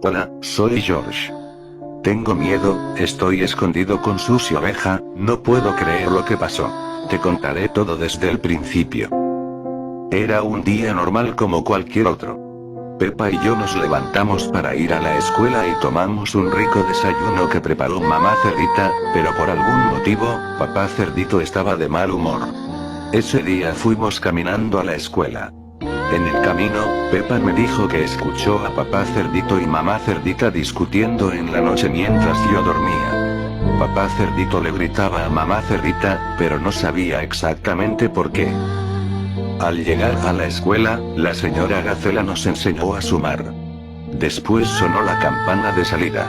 Hola, soy George. Tengo miedo, estoy escondido con Susie Oveja, no puedo creer lo que pasó. Te contaré todo desde el principio. Era un día normal como cualquier otro. Pepa y yo nos levantamos para ir a la escuela y tomamos un rico desayuno que preparó mamá cerdita, pero por algún motivo, papá cerdito estaba de mal humor. Ese día fuimos caminando a la escuela. En el camino, Pepa me dijo que escuchó a papá cerdito y mamá cerdita discutiendo en la noche mientras yo dormía. Papá cerdito le gritaba a mamá cerdita, pero no sabía exactamente por qué. Al llegar a la escuela, la señora Gacela nos enseñó a sumar. Después sonó la campana de salida.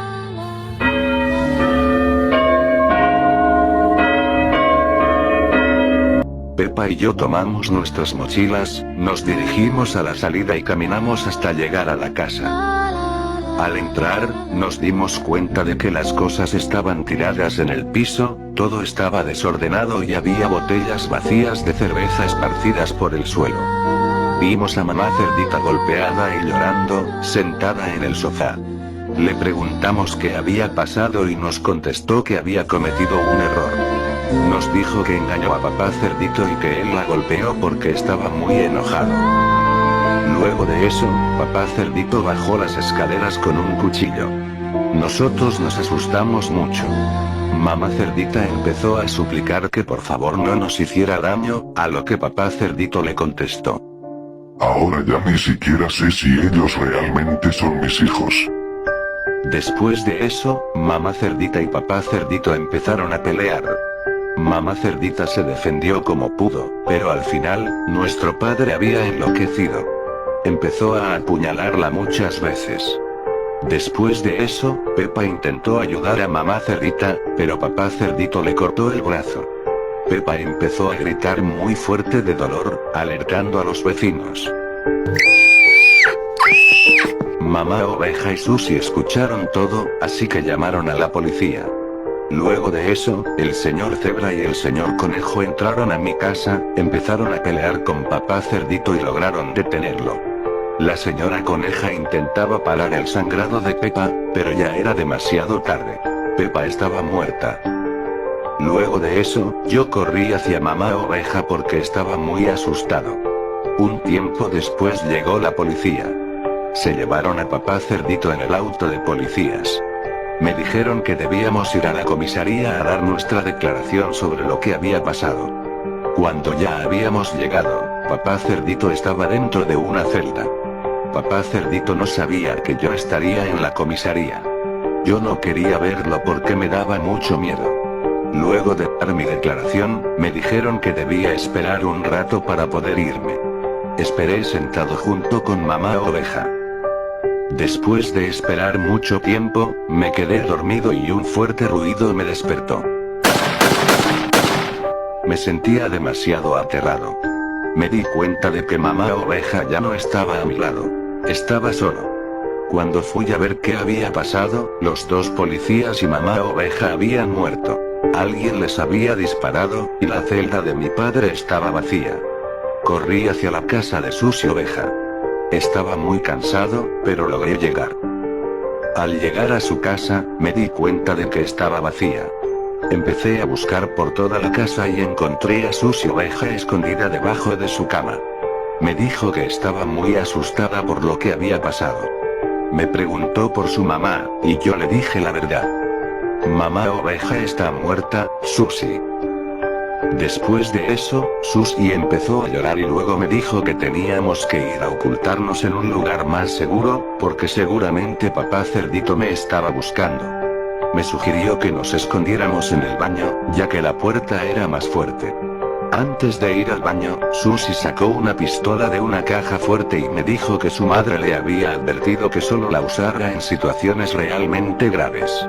Pepa y yo tomamos nuestras mochilas, nos dirigimos a la salida y caminamos hasta llegar a la casa. Al entrar, nos dimos cuenta de que las cosas estaban tiradas en el piso, todo estaba desordenado y había botellas vacías de cerveza esparcidas por el suelo. Vimos a mamá cerdita golpeada y llorando, sentada en el sofá. Le preguntamos qué había pasado y nos contestó que había cometido un error. Nos dijo que engañó a papá cerdito y que él la golpeó porque estaba muy enojado. Luego de eso, papá cerdito bajó las escaleras con un cuchillo. Nosotros nos asustamos mucho. Mamá cerdita empezó a suplicar que por favor no nos hiciera daño, a lo que papá cerdito le contestó: ahora ya ni siquiera sé si ellos realmente son mis hijos. Después de eso, mamá cerdita y papá cerdito empezaron a pelear. Mamá cerdita se defendió como pudo, pero al final, nuestro padre había enloquecido. Empezó a apuñalarla muchas veces. Después de eso, Pepa intentó ayudar a mamá cerdita, pero papá cerdito le cortó el brazo. Pepa empezó a gritar muy fuerte de dolor, alertando a los vecinos. Mamá Oveja y Susie escucharon todo, así que llamaron a la policía. Luego de eso, el señor Cebra y el señor Conejo entraron a mi casa, empezaron a pelear con papá cerdito y lograron detenerlo. La señora Coneja intentaba parar el sangrado de Pepa, pero ya era demasiado tarde. Pepa estaba muerta. Luego de eso, yo corrí hacia mamá Oveja porque estaba muy asustado. Un tiempo después llegó la policía. Se llevaron a papá cerdito en el auto de policías. Me dijeron que debíamos ir a la comisaría a dar nuestra declaración sobre lo que había pasado. Cuando ya habíamos llegado, papá cerdito estaba dentro de una celda. Papá cerdito no sabía que yo estaría en la comisaría. Yo no quería verlo porque me daba mucho miedo. Luego de dar mi declaración, me dijeron que debía esperar un rato para poder irme. Esperé sentado junto con mamá Oveja. Después de esperar mucho tiempo, me quedé dormido y un fuerte ruido me despertó. Me sentía demasiado aterrado. Me di cuenta de que mamá Oveja ya no estaba a mi lado. Estaba solo. Cuando fui a ver qué había pasado, los dos policías y mamá Oveja habían muerto. Alguien les había disparado, y la celda de mi padre estaba vacía. Corrí hacia la casa de Susie Oveja. Estaba muy cansado, pero logré llegar. Al llegar a su casa, me di cuenta de que estaba vacía. Empecé a buscar por toda la casa y encontré a Susie Oveja escondida debajo de su cama. Me dijo que estaba muy asustada por lo que había pasado. Me preguntó por su mamá, y yo le dije la verdad. Mamá Oveja está muerta, Susie. Después de eso, Susie empezó a llorar y luego me dijo que teníamos que ir a ocultarnos en un lugar más seguro, porque seguramente papá cerdito me estaba buscando. Me sugirió que nos escondiéramos en el baño, ya que la puerta era más fuerte. Antes de ir al baño, Susie sacó una pistola de una caja fuerte y me dijo que su madre le había advertido que solo la usara en situaciones realmente graves.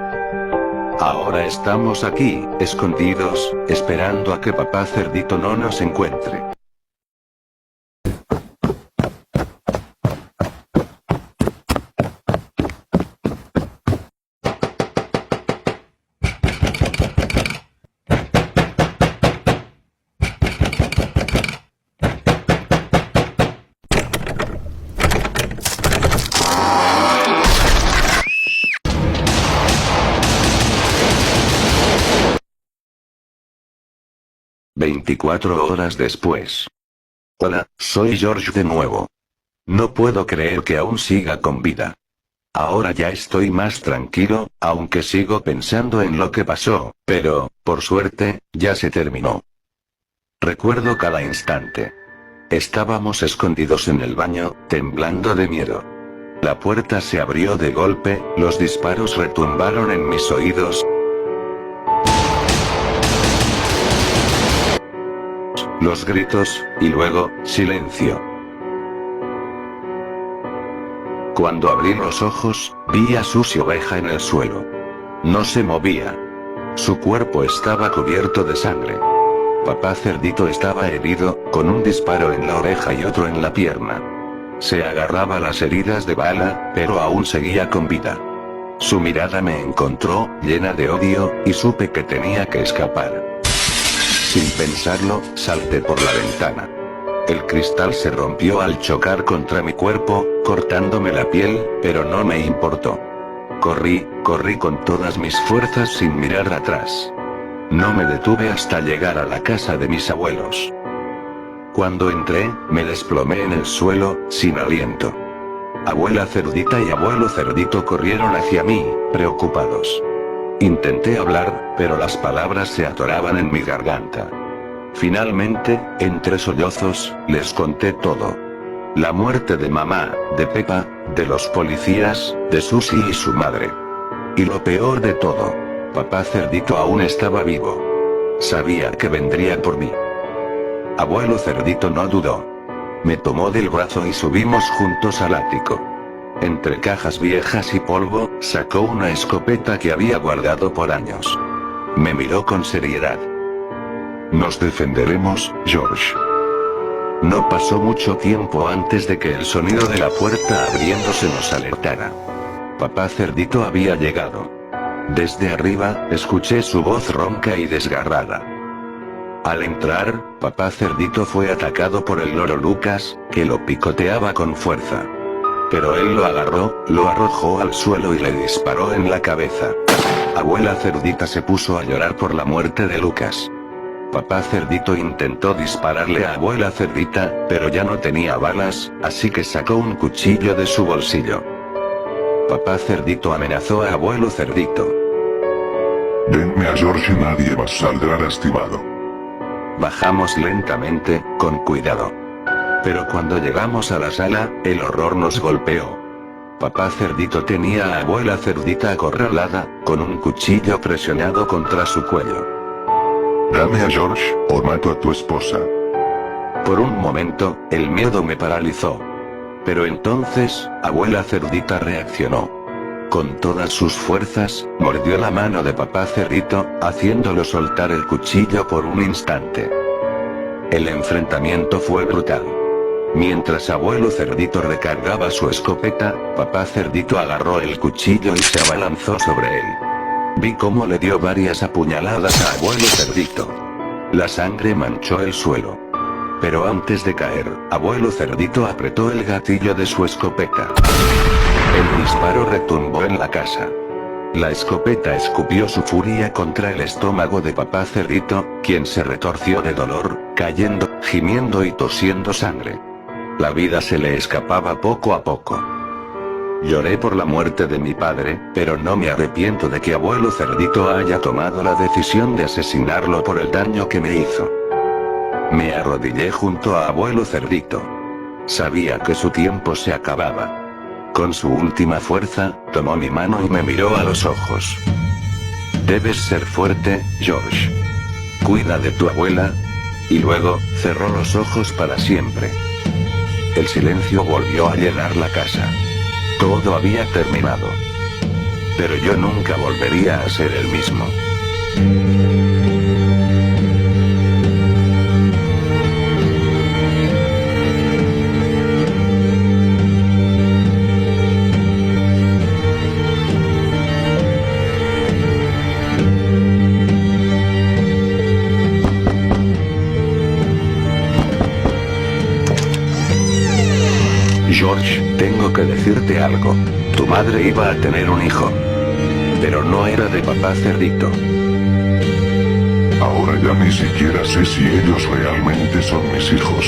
Ahora estamos aquí, escondidos, esperando a que papá cerdito no nos encuentre. 24 horas después. Hola, soy George de nuevo. No puedo creer que aún siga con vida. Ahora ya estoy más tranquilo, aunque sigo pensando en lo que pasó, pero, por suerte, ya se terminó. Recuerdo cada instante. Estábamos escondidos en el baño, temblando de miedo. La puerta se abrió de golpe, los disparos retumbaron en mis oídos. Los gritos, y luego, silencio. Cuando abrí los ojos, vi a Susi Oveja en el suelo. No se movía. Su cuerpo estaba cubierto de sangre. Papá Cerdito estaba herido, con un disparo en la oreja y otro en la pierna. Se agarraba las heridas de bala, pero aún seguía con vida. Su mirada me encontró, llena de odio, y supe que tenía que escapar. Sin pensarlo, salté por la ventana. El cristal se rompió al chocar contra mi cuerpo, cortándome la piel, pero no me importó. Corrí con todas mis fuerzas sin mirar atrás. No me detuve hasta llegar a la casa de mis abuelos. Cuando entré, me desplomé en el suelo, sin aliento. Abuela Cerdita y abuelo Cerdito corrieron hacia mí, preocupados. Intenté hablar, pero las palabras se atoraban en mi garganta. Finalmente, entre sollozos, les conté todo. La muerte de mamá, de Pepa, de los policías, de Susi y su madre. Y lo peor de todo, papá Cerdito aún estaba vivo. Sabía que vendría por mí. Abuelo Cerdito no dudó. Me tomó del brazo y subimos juntos al ático. Entre cajas viejas y polvo, sacó una escopeta que había guardado por años. Me miró con seriedad. Nos defenderemos, George. No pasó mucho tiempo antes de que el sonido de la puerta abriéndose nos alertara. Papá Cerdito había llegado. Desde arriba, escuché su voz ronca y desgarrada. Al entrar, papá Cerdito fue atacado por el loro Lucas, que lo picoteaba con fuerza. Pero él lo agarró, lo arrojó al suelo y le disparó en la cabeza. Abuela Cerdita se puso a llorar por la muerte de Lucas. Papá Cerdito intentó dispararle a abuela Cerdita, pero ya no tenía balas, así que sacó un cuchillo de su bolsillo. Papá Cerdito amenazó a abuelo Cerdito. Denme a George y nadie más saldrá lastimado. Bajamos lentamente, con cuidado. Pero cuando llegamos a la sala, el horror nos golpeó. Papá Cerdito tenía a abuela Cerdita acorralada, con un cuchillo presionado contra su cuello. Dame a George, o mato a tu esposa. Por un momento, el miedo me paralizó. Pero entonces, abuela Cerdita reaccionó. Con todas sus fuerzas, mordió la mano de papá Cerdito, haciéndolo soltar el cuchillo por un instante. El enfrentamiento fue brutal. Mientras abuelo Cerdito recargaba su escopeta, papá Cerdito agarró el cuchillo y se abalanzó sobre él. Vi cómo le dio varias apuñaladas a abuelo Cerdito. La sangre manchó el suelo. Pero antes de caer, abuelo Cerdito apretó el gatillo de su escopeta. El disparo retumbó en la casa. La escopeta escupió su furia contra el estómago de papá Cerdito, quien se retorció de dolor, cayendo, gimiendo y tosiendo sangre. La vida se le escapaba poco a poco. Lloré por la muerte de mi padre, pero no me arrepiento de que abuelo Cerdito haya tomado la decisión de asesinarlo por el daño que me hizo. Me arrodillé junto a abuelo Cerdito. Sabía que su tiempo se acababa. Con su última fuerza, tomó mi mano y me miró a los ojos. Debes ser fuerte, George. Cuida de tu abuela. Y luego, cerró los ojos para siempre. El silencio volvió a llenar la casa. Todo había terminado. Pero yo nunca volvería a ser el mismo. George, tengo que decirte algo. Tu madre iba a tener un hijo. Pero no era de papá Cerdito. Ahora ya ni siquiera sé si ellos realmente son mis hijos.